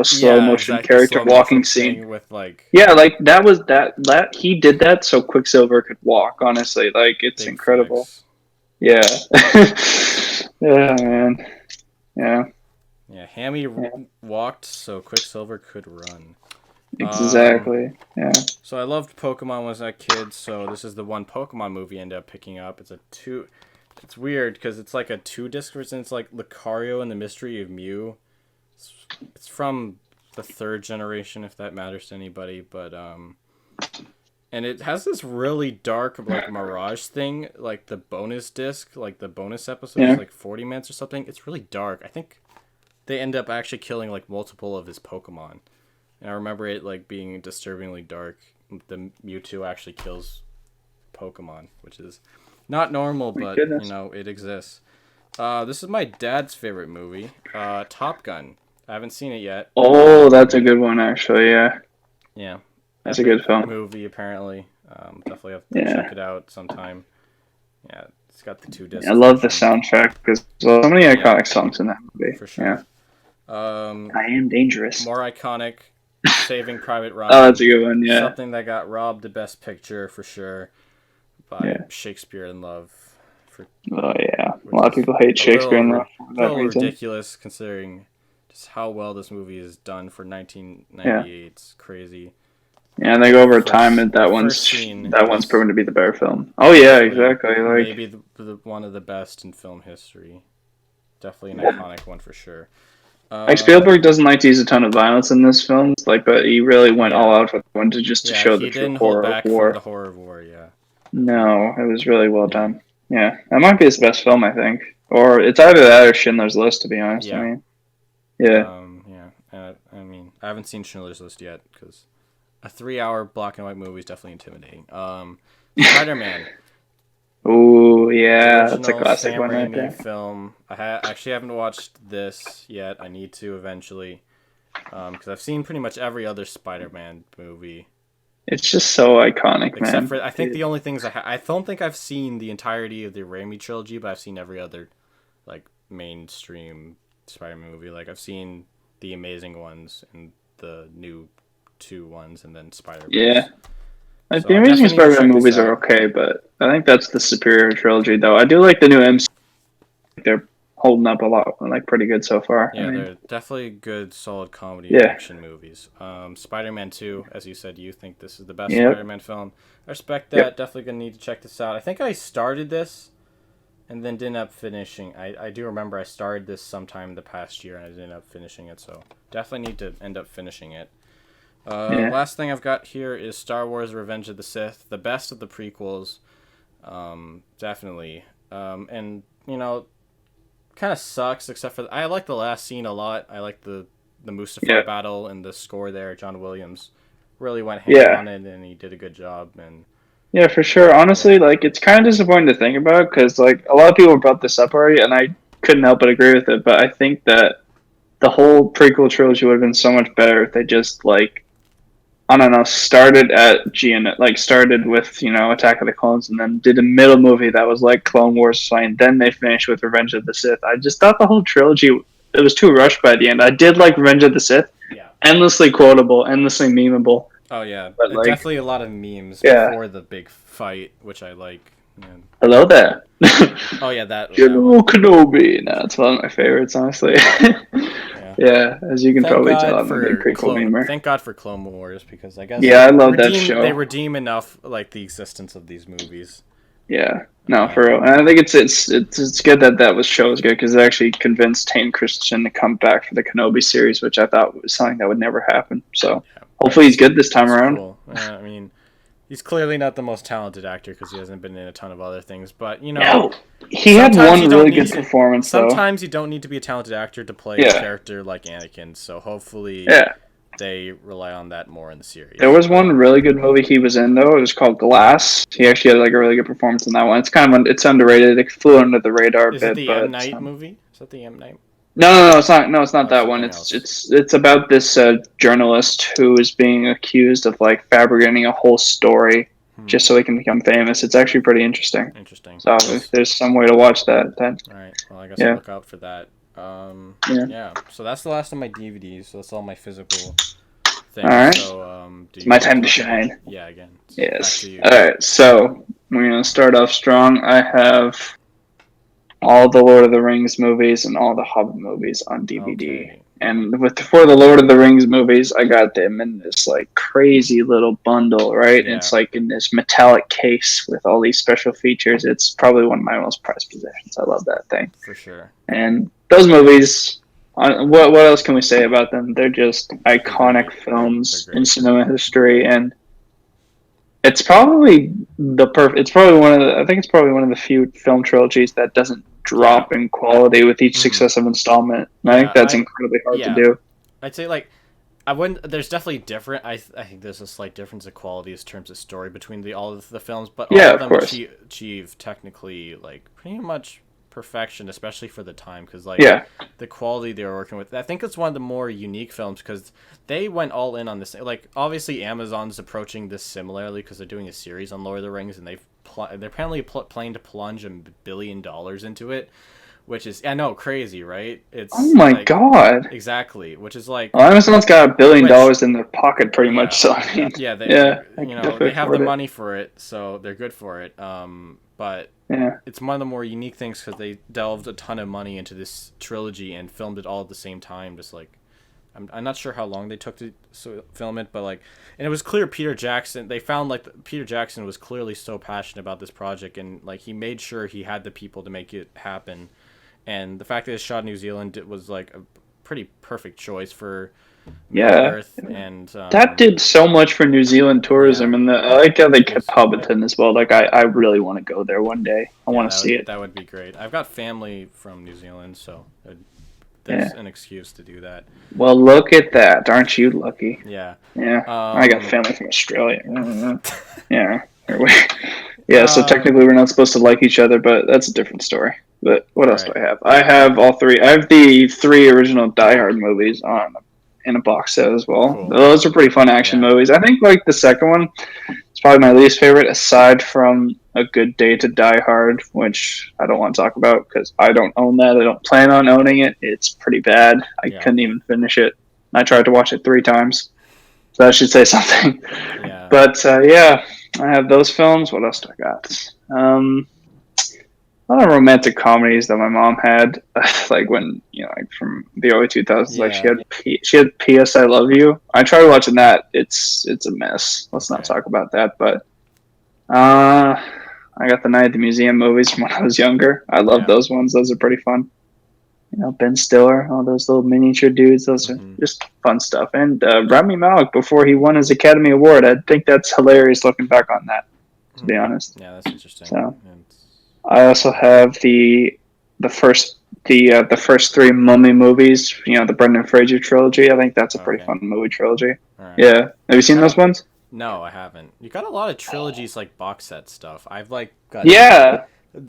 slow motion character walking scene with that was that he did that so Quicksilver could walk. Honestly, it's incredible. Flex. Yeah. Yeah, man. Yeah. Yeah, Hammy walked so Quicksilver could run. Exactly. Yeah. So I loved Pokemon when I was a kid, so this is the one Pokemon movie I ended up picking up. It's weird because it's like a 2-disc version. It's like Lucario and the Mystery of Mew. It's from the 3rd generation, if that matters to anybody, but and it has this really dark Mirage thing, like the bonus disc, like the bonus episodes, like 40 minutes or something. It's really dark. I think they end up actually killing multiple of his Pokemon. And I remember it being disturbingly dark. The Mewtwo actually kills Pokemon, which is not normal, but it exists. This is my dad's favorite movie, Top Gun. I haven't seen it yet. Oh, that's a good one, actually. Yeah. Yeah. That's a good film. Movie, apparently. Definitely have to check it out sometime. Yeah, it's got the 2 disc I love the version. soundtrack because so many iconic songs in that movie. For sure. Yeah. I am dangerous. More iconic, Saving Private Oh, that's Ryan. a good one. Yeah. Something that got robbed the Best Picture for sure by Yeah. Shakespeare in Love. Oh yeah. A Which lot of is people hate a Shakespeare in little, that for that little reason. ridiculous considering just how well this movie is done for Yeah. 1998. It's crazy. Yeah, and they go over time, and The first scene that one's is proven to be the better film. Oh yeah, definitely exactly. Like maybe one of the best in film history. Definitely an iconic one for sure. Spielberg doesn't like to use a ton of violence in this film, like, but he really went all Yeah, out for one to yeah, show the he true didn't hold horror of back from the war. horror of war. Yeah, No, it was really well yeah, done. Yeah, that might be his best film, I think, or it's either that or Schindler's List, to be honest. I yeah, mean, yeah, yeah. I mean, I haven't seen Schindler's List yet because a 3-hour black and white movie is definitely intimidating. Spider-Man. oh yeah, that's a Original classic Sam one right Raimi there. film. Actually haven't watched this yet. I need to eventually, because I've seen pretty much every other Spider-Man movie, It's just so iconic, except man. for I think the only things I don't think I've seen the entirety of the Raimi trilogy, but I've seen every other like mainstream Spider-Man movie. Like I've seen the Amazing ones and the new 2 ones, and then Yeah, Spider-Verse. like So the I Amazing definitely need to Spider-Man check this movies are out. okay, but I think that's the superior trilogy, though. I do like the new MC. They're holding up a lot, like pretty good so far. I Yeah, mean, they're definitely good, solid comedy yeah, action movies. Spider-Man 2, as you said, you think this is the best yep, Spider-Man film. I respect yep. that. Definitely gonna need to check this out. I think I started this and then didn't end up finishing. I do remember I started this sometime the past year and I didn't end up finishing it, so definitely need to end up finishing it. Yeah. Last thing I've got here is Star Wars Revenge of the Sith, the best of the prequels, definitely. And, kind of sucks, except for I like the last scene a lot. I like the Mustafar Yeah. battle and the score there. John Williams really went ham Yeah. on it, and he did a good job. And Yeah, for sure. Honestly, yeah, like it's kind of disappointing to think about because like a lot of people brought this up already, and I couldn't help but agree with it. But I think that the whole prequel trilogy would have been so much better if they just like I don't know started at started with Attack of the Clones and then did a middle movie that was like Clone Wars, and then they finished with Revenge of the Sith. I just thought the whole trilogy it was too rushed by the end. I did like Revenge of the Sith, yeah. endlessly quotable, endlessly memeable, Oh yeah, but like definitely a lot of memes yeah. before the big fight, which I like. And, Hello there. oh yeah, that General one. Kenobi. No, it's one of my favorites, honestly. Yeah. Yeah, as you can probably tell, I'm a big prequel memer. Thank God for Clone Wars because I guess Yeah, I love that they show. redeem enough like the existence of these movies. Yeah, no, for real. Um, And I think it's good that that was show was good because it actually convinced Hayden Christensen to come back for the Kenobi series, which I thought was something that would never happen. So yeah, hopefully he's good this time around. cool. I mean, he's clearly not the most talented actor because he hasn't been in a ton of other things. But No, he had sometimes one really good performance though. sometimes you don't need to be a talented actor to play a Yeah, character like Anakin. So hopefully yeah. they rely on that more in the There series. was one really good movie he was in though. It was called Glass. He actually had like a really good performance in that one. It's kind of it's underrated. It flew under the radar a Is it bit, the M but Night movie? Is that the M Night? no, it's not. No, it's not Oh, it's that one. something It's else. it's it's about this journalist who is being accused of like fabricating a whole story Hmm. just so he can become famous. It's actually pretty interesting. Interesting. So if Nice. there's some way to watch that, then All right. Well, I guess I'll yeah, look out for that. yeah. Yeah. So that's the last of my DVDs. So that's all my physical All things. right, So, do it's you my want to time to talk about? shine. Yeah. Again, back Yes. to you. All right. So we're gonna start off strong. I have all the Lord of the Rings movies and all the Hobbit movies on DVD. Okay. And for the Lord of the Rings movies, I got them in this like crazy little bundle, right? And Yeah. it's like in this metallic case with all these special features. It's probably one of my most prized possessions. I love that thing. For sure. And those movies, what else can we say about them? They're just They're iconic great. They're films in great. cinema history, and it's probably It's probably one of the. I think it's probably one of the few film trilogies that doesn't Yeah. drop in quality with each Mm-hmm. successive installment. And I think Yeah. that's incredibly hard to Yeah. do. I'd say like I wouldn't. There's definitely different. I think there's a slight difference in quality in terms of story between all of the films, but all Yeah, of of them course. achieve technically like pretty much perfection, especially for the time, because like Yeah, the quality they were working with. I think it's one of the more unique films because they went all in on this. Like obviously Amazon's approaching this similarly because they're doing a series on Lord of the Rings and they've they're apparently planning to plunge $1 billion into it, which is crazy, right? Oh It's my like god. exactly, which is like Well, Amazon's got $1 billion which in their pocket, pretty much. yeah So I mean, yeah they yeah, I can they definitely have the afford it. money for it, so they're good for it. But Yeah, it's one of the more unique things because they delved a ton of money into this trilogy and filmed it all at the same time. Just like I'm not sure how long they took to film it, but like, and it was clear Peter Jackson. They found like Peter Jackson was clearly so passionate about this project, and like he made sure he had the people to make it happen. And the fact that it's shot in New Zealand, it was like a pretty perfect choice for Middle yeah. Earth, and That did so much for New Zealand tourism, yeah, and I like how they it kept was Hobbiton as well. Like, I really want to go there one day. I yeah want to see it. that would be great. I've got family from New Zealand, so there's Yeah. an excuse to do that. Well, look at that. Aren't you lucky? Yeah. Yeah. I got Um, family from Australia. Yeah. Yeah, so uh, technically we're not supposed to like each other, but that's a different story. But what else do right. I have? I have all three. I have the three original Die Hard movies on in a box set as well. Cool. Those are pretty fun action Yeah. movies. I think like the second one is probably my least favorite, aside from A Good Day to Die Hard, which I don't want to talk about because I don't own that. I don't plan on owning it. It's pretty bad. I Yeah. couldn't even finish it. I tried to watch it 3 times, so that should say something. Yeah. But yeah, I have those films. What else do I got? A lot of romantic comedies that my mom had, like when like from the early 2000s. Like Yeah. she had P.S. I Love You. I tried watching that. It's a mess. Let's not Okay. talk about that. But I got the Night at the Museum movies from when I was younger. I love Yeah. those ones. Those are pretty fun. Ben Stiller, all those little miniature dudes. Those are Hmm. just fun stuff. And Rami Malek before he won his Academy Award. I think that's hilarious looking back on that, to be honest. Yeah, that's interesting. So And, I also have the first the first three Mummy movies. The Brendan Fraser trilogy. I think that's a pretty okay. fun movie trilogy. All right. Yeah, have you seen Got those a ones? no, I haven't. You got a lot of trilogies like box set stuff. I've like got Yeah,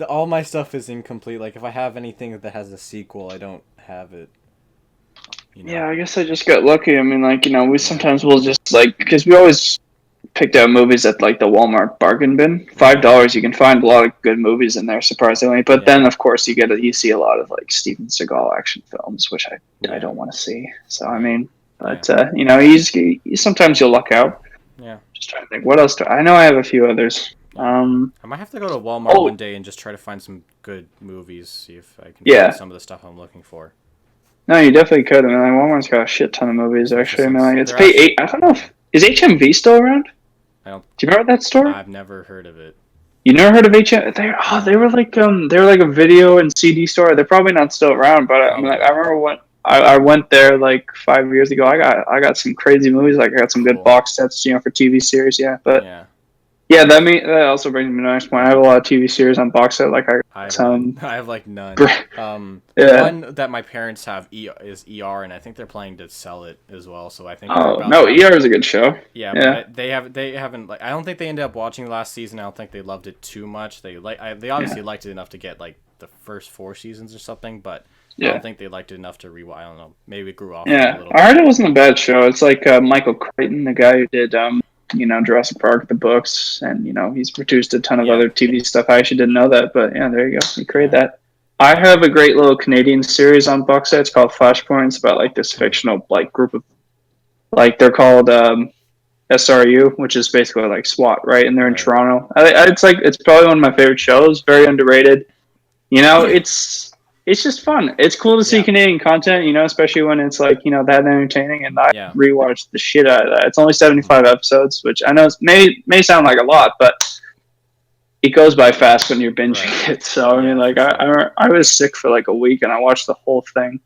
all my stuff is incomplete. Like if I have anything that has a sequel, I don't have it. You know. yeah. I guess I just got lucky. I mean, like we Yeah. sometimes we'll just like because we always picked out movies at like the Walmart bargain bin. Right. $5, you can find a lot of good movies in there, surprisingly. But Yeah. then, of course, you see a lot of like Steven Seagal action films, which I Yeah. don't want to see. So I Right. mean, Yeah. but sometimes you'll luck out. Yeah. Just trying to think, what else I know I have a few others. Yeah. I might have to go to Walmart Oh one day and just try to find some good movies. See if I can find yeah, some of the stuff I'm looking for. no, you definitely could. I mean, like, Walmart's got a shit ton of movies. Especially Actually, I mean, since like, it's they're pay actually. eight. I don't know if is HMV still around. I don't. Do you remember that store? I've never heard of it. You never heard of HM? They No. were like a video and CD store. They're probably not still around, but I mean, Probably like, I not. remember when I went there like 5 years ago. I got some crazy movies. Like I got some good Cool. box sets, for TV series. Yeah, but Yeah. yeah, that also brings me to the next point. I have a lot of TV series on box set. Like I I got have none. some. I have like none. The Yeah. one that my parents have is ER, and I think they're planning to sell it as well. So I think they're Oh about no, to. ER is a good show. Yeah, Yeah, but they haven't like. I don't think they ended up watching the last season. I don't think they loved it too much. They they obviously liked it enough to get like the first 4 seasons or something, but I yeah. don't think they liked it enough to rewatch. I don't know. Maybe it grew off it a Yeah, little I heard bit. it wasn't a bad show. It's like Michael Crichton, the guy who did Jurassic Park, the books, and he's produced a ton of Yeah, other TV stuff. I actually didn't know that, but yeah, there you go. He created yeah. that. I have a great little Canadian series on box set. It's called Flashpoints, about like this Hmm. fictional like group of they're called SRU, which is basically like SWAT, right? And they're in Right. Toronto. It's probably one of my favorite shows. Very underrated. It's just fun. It's cool to see Yeah, Canadian content, especially when it's like that entertaining. And I yeah. rewatched the shit out of that. It's only 75 episodes, which I know may sound like a lot, but it goes by fast when you're binging Right. it. So I mean, Yeah, like for sure. I was sick for like a week and I watched the whole thing.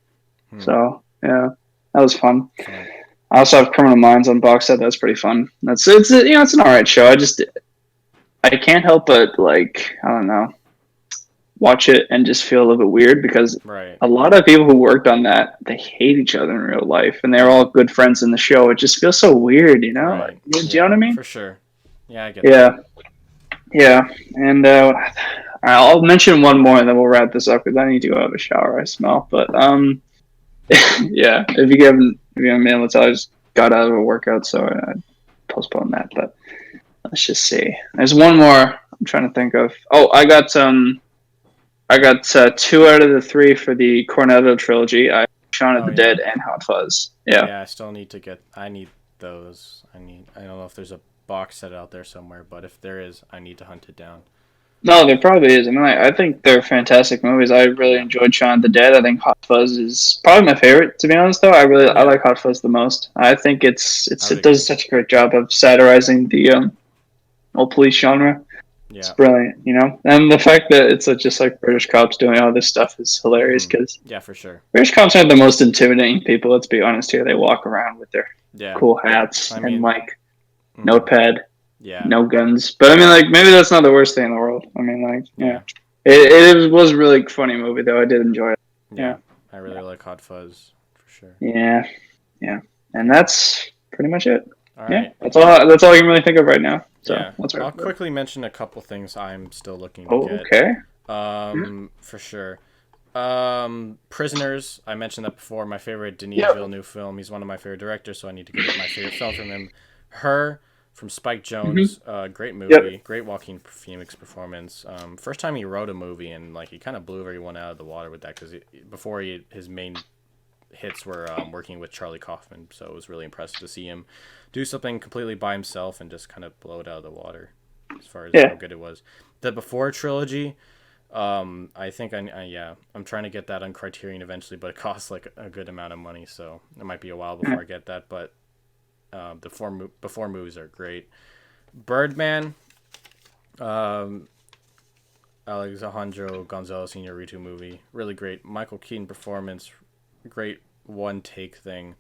Hmm. So yeah, that was fun. Fun. I also have Criminal Minds on box set. That's pretty fun. It's an alright show. I can't help but like I don't know, watch it and just feel a little bit weird because Right. a lot of people who worked on that they hate each other in real life and they're Yeah. all good friends in the show. It just feels so weird, Right. Like, do you know Yeah, what I mean? for sure. Yeah, I get that. Yeah, yeah. And I'll mention one more and then we'll wrap this up because I need to go have a shower. I smell, but yeah. If you haven't been able to tell, I just got out of a workout, so I postponed that. But let's just see. There's one more I'm trying to think of. Oh, I got 2 out of the 3 for the Cornetto trilogy. I Shaun of Oh the Dead yeah, and Hot Fuzz. Yeah. yeah. I still need to get. I need those. I don't know if there's a box set out there somewhere, but if there is, I need to hunt it down. No, there probably is. I mean, I think they're fantastic movies. I really Yeah, enjoyed Shaun of the Dead. I think Hot Fuzz is probably my favorite, to be honest. Though I yeah. like Hot Fuzz the most. I think I would it does agree. such a great job of satirizing the old police genre. It's Yeah. brilliant, and the fact that it's just like British cops doing all this stuff is hilarious Mm-hmm. because Yeah, for sure. British cops are the most intimidating people. Let's be honest here. They walk around with their Yeah. cool hats I and mean, like mm-hmm. notepad, Yeah. no guns. But I mean, like maybe that's not the worst thing in the world. I mean, like yeah, Yeah. it was a really funny movie though. I did enjoy it. Yeah. Yeah, I really like Hot Fuzz for sure. yeah, yeah. And Yeah. that's pretty much it. All Yeah, right. that's all. That's all I can really think of right now. So Yeah. let's I'll wrap it up. quickly mention a couple things I'm still looking to Oh, get. okay. Yeah. For sure. Prisoners. I mentioned that before. My favorite Denis Yep. Villeneuve film. He's one of my favorite directors, so I need to get my favorite film from him. Her from Spike Mm-hmm. Jonze. Great movie. Yep. Great Joaquin Phoenix performance. First time he wrote a movie, and like he kind of blew everyone out of the water with that because before his main hits were working with Charlie Kaufman, so it was really impressive to see him do something completely by himself and just kind of blow it out of the water as far as Yeah. how good it was. The Before trilogy, I think I'm trying to get that on Criterion eventually, but it costs like a good amount of money, so it might be a while before I get that. But the Before movies are great. Birdman, Alejandro Gonzalez Iñárritu movie, really great. Michael Keaton performance, great one take thing.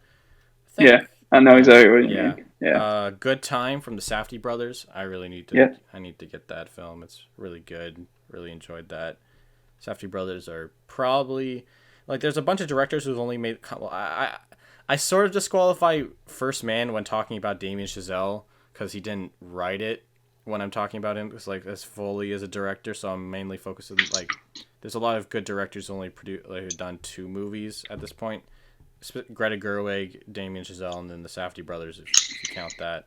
Yeah. I know exactly what you Yeah. mean. Yeah. Good Time from the Safdie brothers. I really need to. Yeah. I need to get that film. It's really good. Really enjoyed that. Safdie brothers are probably like. There's a bunch of directors who've only made. Well, I sort of disqualify First Man when talking about Damien Chazelle because he didn't write it. When I'm talking about him, it's like as fully as a director, so I'm mainly focused on like. There's a lot of good directors who only who've done 2 movies at this point. Greta Gerwig, Damien Chazelle, and then the Safdie brothers, if you count that.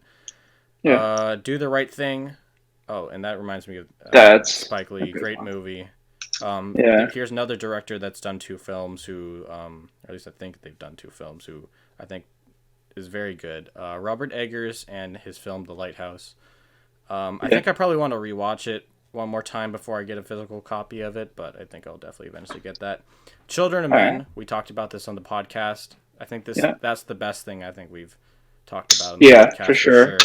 Yeah. Do the Right Thing. Oh, and that reminds me of That's Spike Lee. Great movie. Yeah. Here's another director that's done 2 films who, or at least I think they've done 2 films, who I think is very good. Robert Eggers and his film The Lighthouse. I think I probably want to rewatch it one more time before I get a physical copy of it, but I think I'll definitely eventually get that. Children of Men. Right. We talked about this on the podcast. I think that's the best thing I think we've talked about on the Yeah, podcast for sure. Great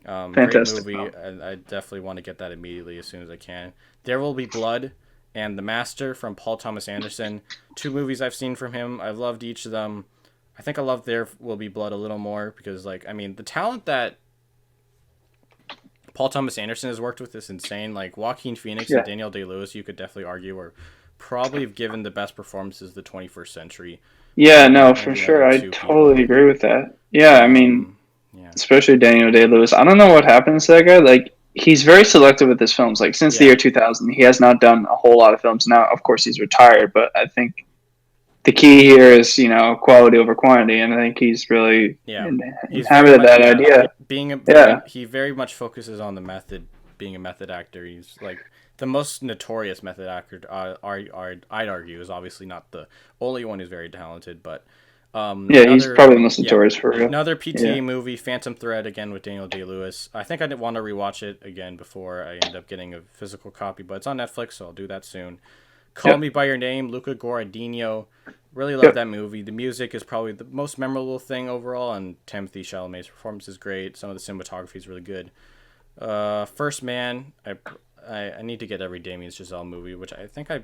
Fantastic movie. film. I definitely want to get that immediately as soon as I can. There Will Be Blood and The Master from Paul Thomas Anderson. 2 movies I've seen from him. I've loved each of them. I think I love There Will Be Blood a little more because, like, I mean, the talent that Paul Thomas Anderson has worked with is insane. Like Joaquin Phoenix and Daniel Day-Lewis, you could definitely argue are probably have given the best performances of the 21st century. Yeah, no, And for the sure. other I 2 totally people. agree with that. Yeah, I mean, Yeah. especially Daniel Day-Lewis. I don't know what happens to that guy. Like, he's very selective with his films. Like, since the year 2000, he has not done a whole lot of films. Now, of course, he's retired, but I think the key here is, quality over quantity, and I think he's really He's very inhabited much that idea. he very much focuses on the method, being a method actor. He's like the most notorious method actor. I'd argue is obviously not the only one who's very talented, but he's probably the most notorious for real. Another PTA movie, Phantom Thread, again with Daniel Day-Lewis. I think I didn't want to rewatch it again before I end up getting a physical copy, but it's on Netflix, so I'll do that soon. Call Me by Your Name, Luca Guadagnino. Really love that movie. The music is probably the most memorable thing overall, and Timothy Chalamet's performance is great. Some of the cinematography is really good. First Man. I need to get every Damien Chazelle movie, which I think I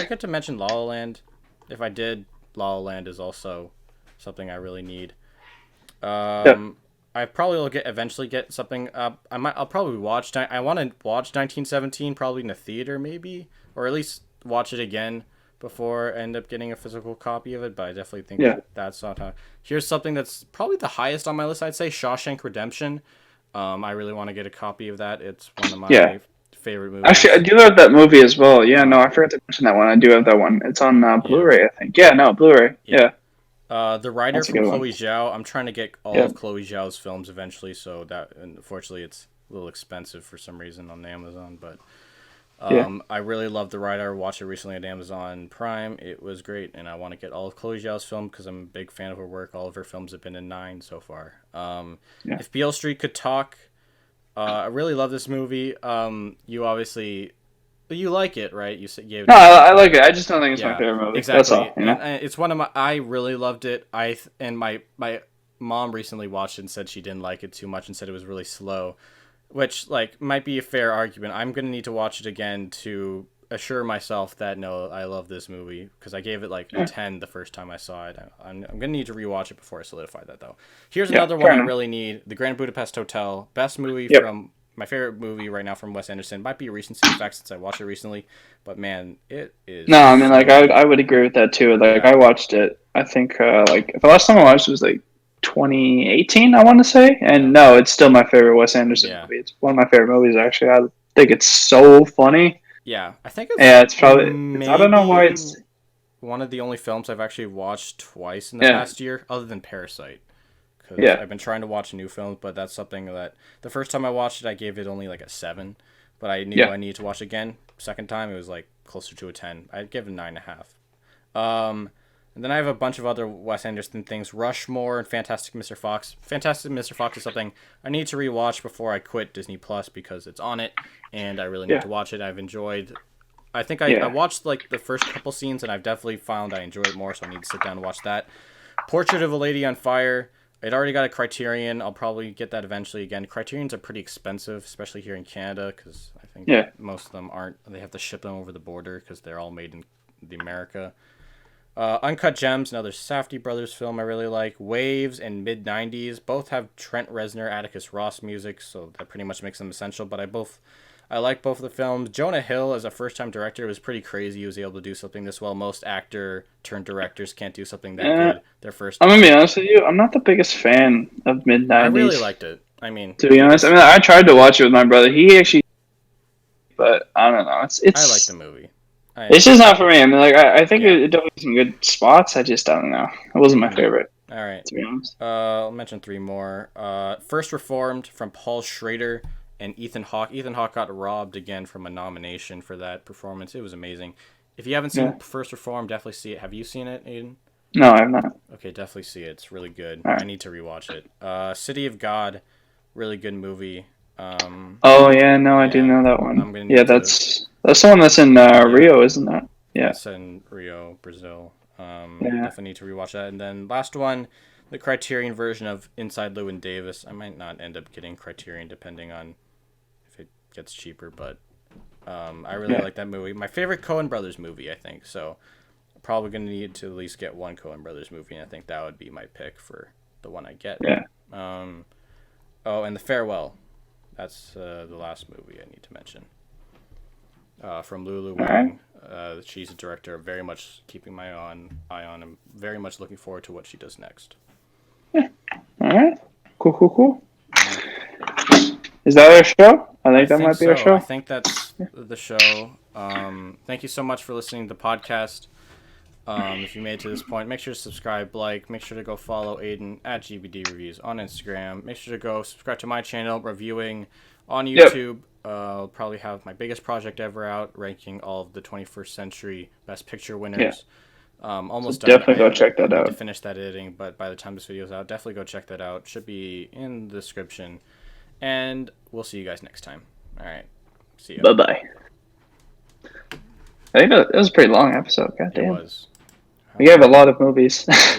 get to mention La La Land. If I did, La La Land is also something I really need. I probably will eventually get something up. I'll probably watch. I want to watch 1917 probably in a theater maybe, or at least watch it again before I end up getting a physical copy of it. But I definitely think that's not how. Here's something that's probably the highest on my list. I'd say Shawshank Redemption. I really want to get a copy of that. It's one of my favorite movies. Actually, I do have that movie as well. Yeah, no, I forgot to mention that one. I do have that one. It's on Blu-ray, I think. Yeah, no, Blu-ray. Yeah. The Writer That's a from good Chloe one. Zhao. I'm trying to get all of Chloe Zhao's films eventually, so that unfortunately it's a little expensive for some reason on Amazon, but I really loved the ride. I watched it recently on Amazon Prime. It was great, and I want to get all of Chloe Zhao's film because I'm a big fan of her work. All of her films have been in 9 so far. If Beale Street Could Talk, I really love this movie. You obviously... But you like it, right? You gave it. No, I like it. I just don't think it's my favorite movie. Exactly. That's all. And it's one of my. I really loved it. And my mom recently watched it and said she didn't like it too much and said it was really slow, which like might be a fair argument. I'm gonna need to watch it again to assure myself that no, I love this movie because I gave it like a 10 the first time I saw it. I'm gonna need to rewatch it before I solidify that though. Here's another one I really need: The Grand Budapest Hotel, best movie from. My favorite movie right now from Wes Anderson. Might be a recency effect since I watched it recently, but man, it is. No, I mean, like I would agree with that too. Like I watched it. I think like the last time I watched it was like 2018, I want to say. And no, it's still my favorite Wes Anderson movie. It's one of my favorite movies actually. I think it's so funny. Yeah, I think it's. Yeah, it's probably. I don't know why it's one of the only films I've actually watched twice in the past year, other than Parasite. I've been trying to watch new films, but that's something that the first time I watched it, I gave it only like a 7, but I knew I needed to watch it again. Second time, it was like closer to a 10. I'd give it a 9.5. And then I have a bunch of other Wes Anderson things: Rushmore and Fantastic Mr. Fox. Fantastic Mr. Fox is something I need to rewatch before I quit Disney Plus because it's on it, and I really need to watch it. I've enjoyed. I think I watched like the first couple scenes, and I've definitely found I enjoy it more, so I need to sit down and watch that. Portrait of a Lady on Fire. It already got a Criterion. I'll probably get that eventually again. Criterions are pretty expensive, especially here in Canada, because I think most of them aren't. They have to ship them over the border because they're all made in the America. Uncut Gems, another Safdie brothers film I really like. Waves and Mid-90s. Both have Trent Reznor, Atticus Ross music, so that pretty much makes them essential. But I like both of the films. Jonah Hill, as a first-time director, was pretty crazy. He was able to do something this well. Most actor-turned-directors can't do something that good their first time. I'm going to be honest with you. I'm not the biggest fan of mid-90s. I really liked it. I mean... To be honest, I tried to watch it with my brother. He actually... But, I don't know. It's I like the movie. It's just not for me. I mean, like, I think it definitely has some good spots. I just don't know. It wasn't my favorite. All right. To be honest. I'll mention 3 more. First Reformed from Paul Schrader and Ethan Hawke. Ethan Hawke got robbed again from a nomination for that performance. It was amazing. If you haven't seen First Reformed, definitely see it. Have you seen it, Aiden? No, I've not. Okay, definitely see it. It's really good. Right. I need to rewatch it. City of God, really good movie. I do know that one. That's the one that's in Rio, isn't that? Yeah. It's in Rio, Brazil. Definitely need to rewatch that. And then last one, the Criterion version of Inside Llewyn Davis. I might not end up getting Criterion depending on if it gets cheaper, but I really like that movie. My favorite Coen Brothers movie, I think. So probably going to need to at least get one Coen Brothers movie, and I think that would be my pick for the one I get. Yeah. And The Farewell. That's the last movie I need to mention. From Lulu Wang. She's a director. Very much keeping my eye on. I'm very much looking forward to what she does next. Yeah. All right. Cool. Is that our show? I think that might be our show. I think that's the show. Thank you so much for listening to the podcast. If you made it to this point, make sure to subscribe, make sure to go follow Aiden at GBD Reviews on Instagram. Make sure to go subscribe to my channel, reviewing on YouTube. I'll probably have my biggest project ever out, ranking all of the 21st century Best Picture winners. Almost done. Definitely go check that out. To finish that editing, but by the time this video is out, definitely go check that out. Should be in the description. And we'll see you guys next time. All right. See you. Bye-bye. I think that was a pretty long episode. God damn. It was. We have a lot of movies.